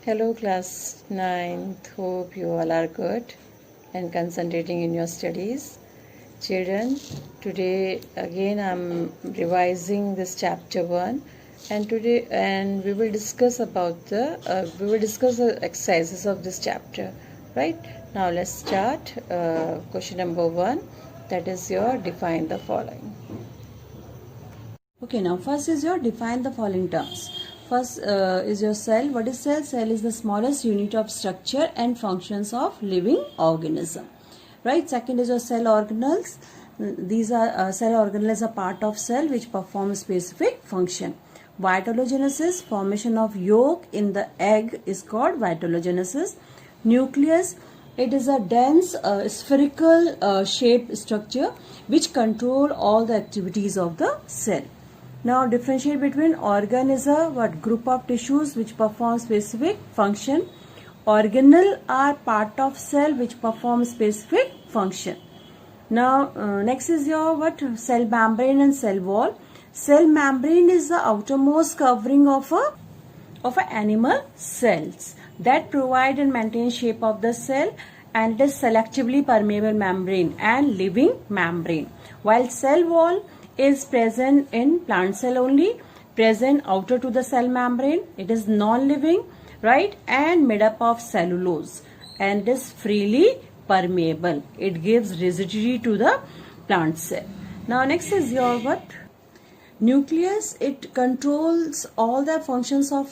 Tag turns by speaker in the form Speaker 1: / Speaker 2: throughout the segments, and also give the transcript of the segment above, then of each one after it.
Speaker 1: Hello, class 9th. Hope you all are good and concentrating in your studies. Children, today again I'm revising this chapter 1 and we will discuss about the exercises of this chapter. Right? Now let's start. Question number 1, that is your define the following.
Speaker 2: Okay, now first is your define the following terms. First is your cell. What is cell? Cell is the smallest unit of structure and functions of living organism. Right? Second is your cell organelles. These are cell organelles are part of cell which perform specific function. Vitellogenesis, formation of yolk in the egg is called vitellogenesis. Nucleus, it is a dense spherical shaped structure which control all the activities of the cell. Now differentiate between organ is a group of tissues which perform specific function. Organelle are part of cell which perform specific function. Now next is your cell membrane and cell wall. Cell membrane is the outermost covering of animal cells that provide and maintain shape of the cell, and it is selectively permeable membrane and living membrane. While cell wall is present in plant cell only, present outer to the cell membrane. It is non-living, right, and made up of cellulose and is freely permeable. It gives rigidity to the plant cell. Now next is your nucleus. It controls all the functions of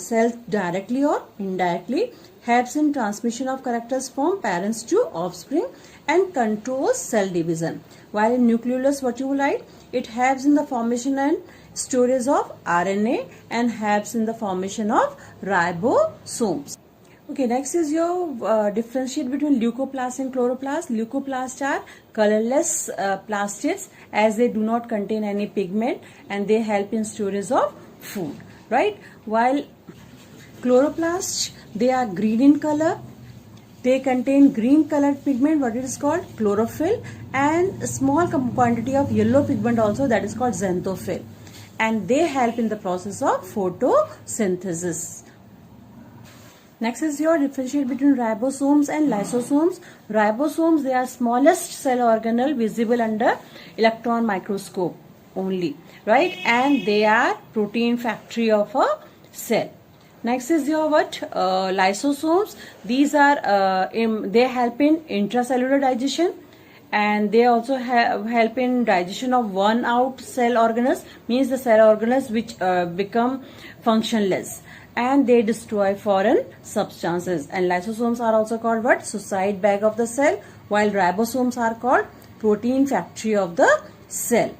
Speaker 2: cells directly or indirectly, helps in transmission of characters from parents to offspring, and controls cell division. While in nucleolus, what you will write? It helps in the formation and storage of RNA and helps in the formation of ribosomes. Okay, next is your differentiate between leucoplasts and chloroplasts. Leucoplasts are colorless plastids as they do not contain any pigment and they help in storage of food, right? While chloroplasts, they are green in color. They contain green colored pigment, what it is called chlorophyll, and a small quantity of yellow pigment also, that is called xanthophyll, and they help in the process of photosynthesis. Next is your differentiate between ribosomes and lysosomes. Ribosomes, they are smallest cell organelle visible under electron microscope only, right, and they are protein factory of a cell. Next is your lysosomes. These are they help in intracellular digestion, and they also help in digestion of worn out cell organelles, means the cell organelles which become functionless, and they destroy foreign substances. And lysosomes are also called suicide bag of the cell, while ribosomes are called protein factory of the cell.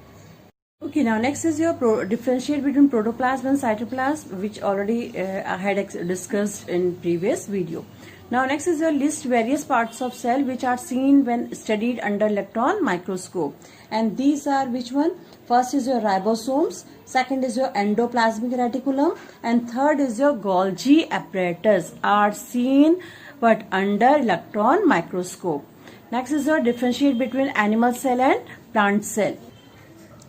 Speaker 2: Okay, now next is your differentiate between protoplasm and cytoplasm, which already I had discussed in previous video. Now next is your list various parts of cell which are seen when studied under electron microscope, and these are which one? First is your ribosomes, second is your endoplasmic reticulum, and third is your Golgi apparatus are seen under electron microscope. Next is your differentiate between animal cell and plant cell.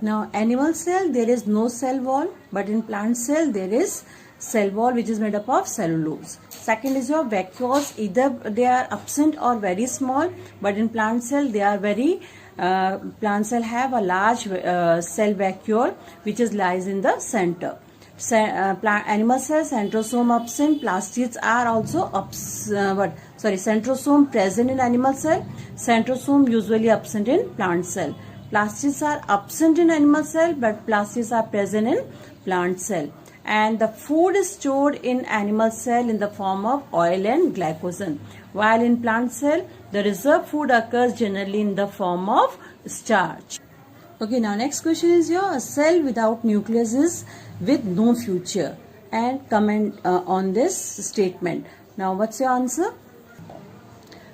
Speaker 2: Now animal cell, there is no cell wall, but in plant cell there is cell wall which is made up of cellulose. Second is your vacuoles, either they are absent or very small, but in plant cell they are very plant cell have a large cell vacuole which lies in the center. Animal cell centrosome absent, plastids are also centrosome present in animal cell, centrosome usually absent in plant cell. Plastids are absent in animal cell, but plastids are present in plant cell. And the food is stored in animal cell in the form of oil and glycogen, while in plant cell the reserved food occurs generally in the form of starch. Okay, now next question is a cell without nucleus is with no future, and comment on this statement. Now what's your answer?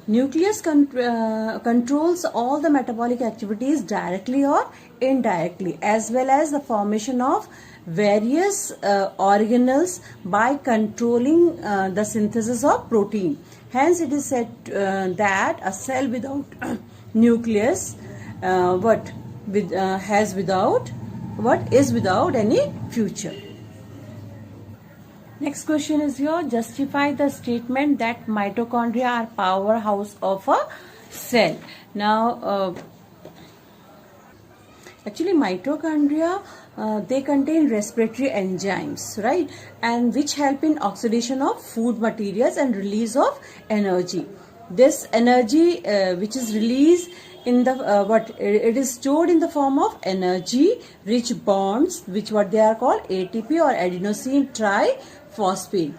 Speaker 2: Nucleus controls all the metabolic activities directly or indirectly, as well as the formation of various organelles by controlling the synthesis of protein. Hence, it is said that a cell without nucleus is without any future. Next question is your justify the statement that mitochondria are powerhouse of a cell. Now, actually mitochondria they contain respiratory enzymes, right, and which help in oxidation of food materials and release of energy. This energy which is released in the what it is stored in the form of energy rich bonds, which what they are called ATP or adenosine triphosphate.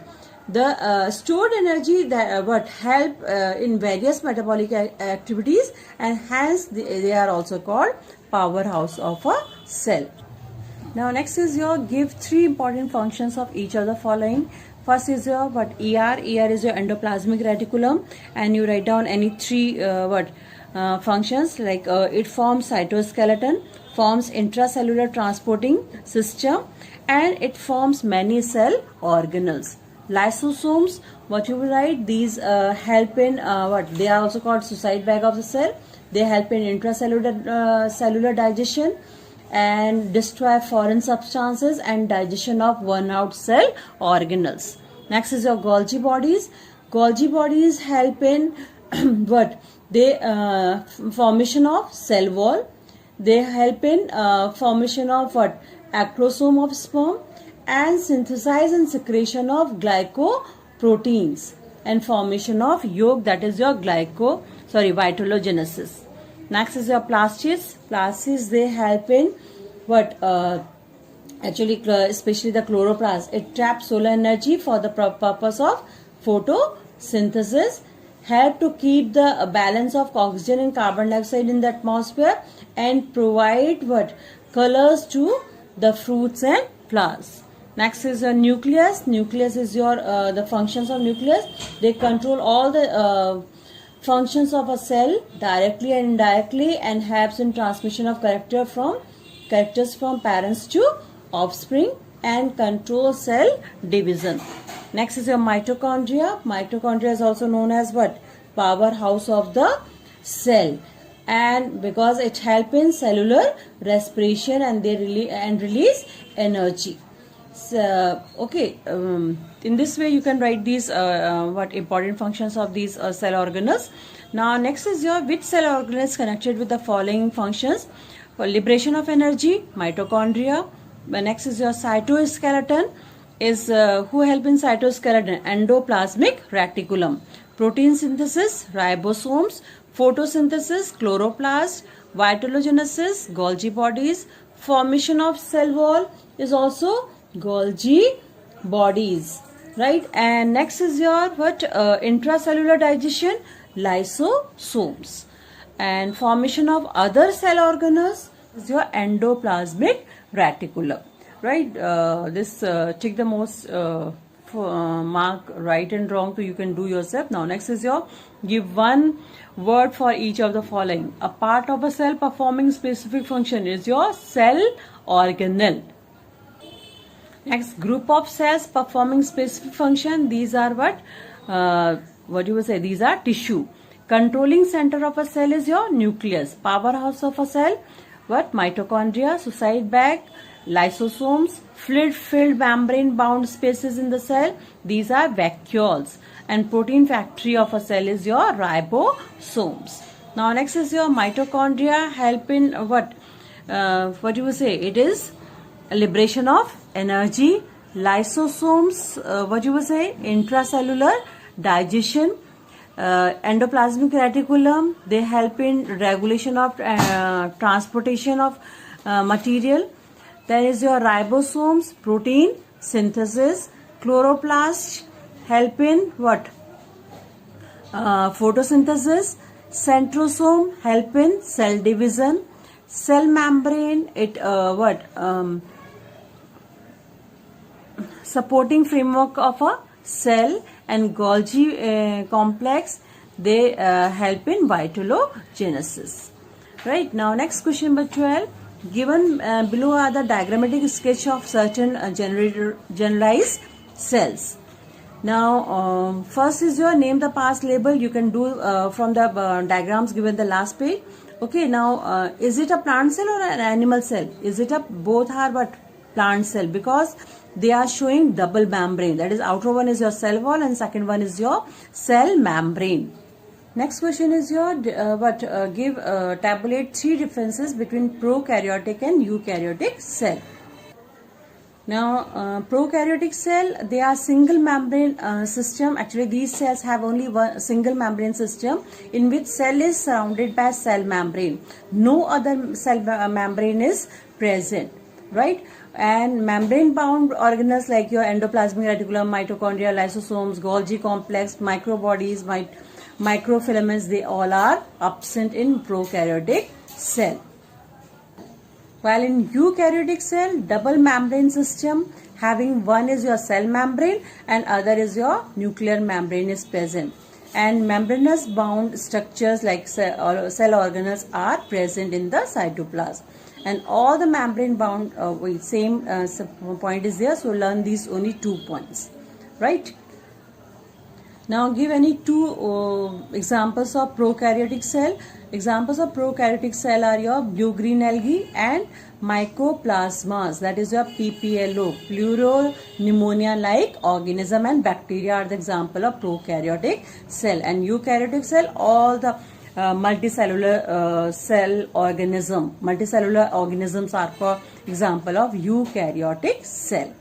Speaker 2: The stored energy that what help in various metabolic activities, and hence they are also called powerhouse of a cell. Now next is your give three important functions of each of the following. First is your what ER. ER is your endoplasmic reticulum, and you write down any three functions, like it forms cytoskeleton, forms intracellular transporting system, and it forms many cell organelles. Lysosomes, what you will write, these help in what they are also called suicide bag of the cell. They help in intracellular cellular digestion and destroy foreign substances and digestion of worn out cell organelles. Next is your Golgi bodies. Golgi bodies help in what they formation of cell wall. They help in formation of what acrosome of sperm, and synthesis and secretion of glycoproteins and formation of yolk, that is your vitellogenesis. Next is your plastids. Plastids, they help in what actually especially the chloroplast. It traps solar energy for the purpose of photosynthesis, help to keep the balance of oxygen and carbon dioxide in the atmosphere, and provide what colors to the fruits and flowers. Next is your nucleus. Nucleus is your the functions of nucleus. They control all the functions of a cell directly and indirectly, and helps in transmission of characters from parents to offspring, and control cell division. Next is your mitochondria. Mitochondria is also known as what powerhouse of the cell, and because it helps in cellular respiration, and they release energy. So, okay, in this way you can write these what important functions of these cell organelles. Now next is your which cell organelle is connected with the following functions. For liberation of energy, mitochondria. Next is your cytoskeleton, is who help in cytoskeleton, endoplasmic reticulum. Protein synthesis, ribosomes. Photosynthesis, chloroplast. Vitellogenesis, Golgi bodies. Formation of cell wall is also Golgi bodies, right? And next is your what intracellular digestion, lysosomes, and formation of other cell organelles is your endoplasmic reticulum, right? This take the most mark right and wrong, so you can do yourself. Now next is your give one word for each of the following. A part of a cell performing specific function is your cell organelle. Next, group of cells performing specific function. These are what you will say, these are tissue. Controlling center of a cell is your nucleus. Powerhouse of a cell, what mitochondria, suicide bag, lysosomes. Fluid filled membrane bound spaces in the cell, these are vacuoles. And protein factory of a cell is your ribosomes. Now next is your mitochondria, help in what you will say, it is liberation of energy. Lysosomes, what you will say, intracellular digestion. Endoplasmic reticulum, they help in regulation of transportation of material. There is your ribosomes, protein synthesis. Chloroplast, help in what photosynthesis. Centrosome, help in cell division. Cell membrane, it supporting framework of a cell. And Golgi complex, they help in vitellogenesis. Right, now next question number 12. Given below are the diagrammatic sketch of certain generalized cells. Now first is your name the past label. You can do from the diagrams given the last page. Okay, now is it a plant cell or an animal cell? Is it a both are what? plant cell, because they are showing double membrane. That is, outer one is your cell wall and second one is your cell membrane. Next question is your tabulate three differences between prokaryotic and eukaryotic cell. Now, prokaryotic cell, they are single membrane system. Actually, these cells have only one single membrane system in which cell is surrounded by cell membrane. No other cell membrane is present, right? And membrane-bound organelles like your endoplasmic reticulum, mitochondria, lysosomes, Golgi complex, microbodies, microfilaments, they all are absent in prokaryotic cell. While in eukaryotic cell, double membrane system, having one is your cell membrane and other is your nuclear membrane is present. And membranous bound structures like cell organelles are present in the cytoplasm. And all the membrane bound, same point is there, so learn these only 2 points, right? Now give any two examples of prokaryotic cell. Examples of prokaryotic cell are your blue-green algae and mycoplasmas, that is your PPLO, pleuropneumonia-like organism, and bacteria are the example of prokaryotic cell. And eukaryotic cell, all the multicellular multicellular organisms are for example of eukaryotic cell.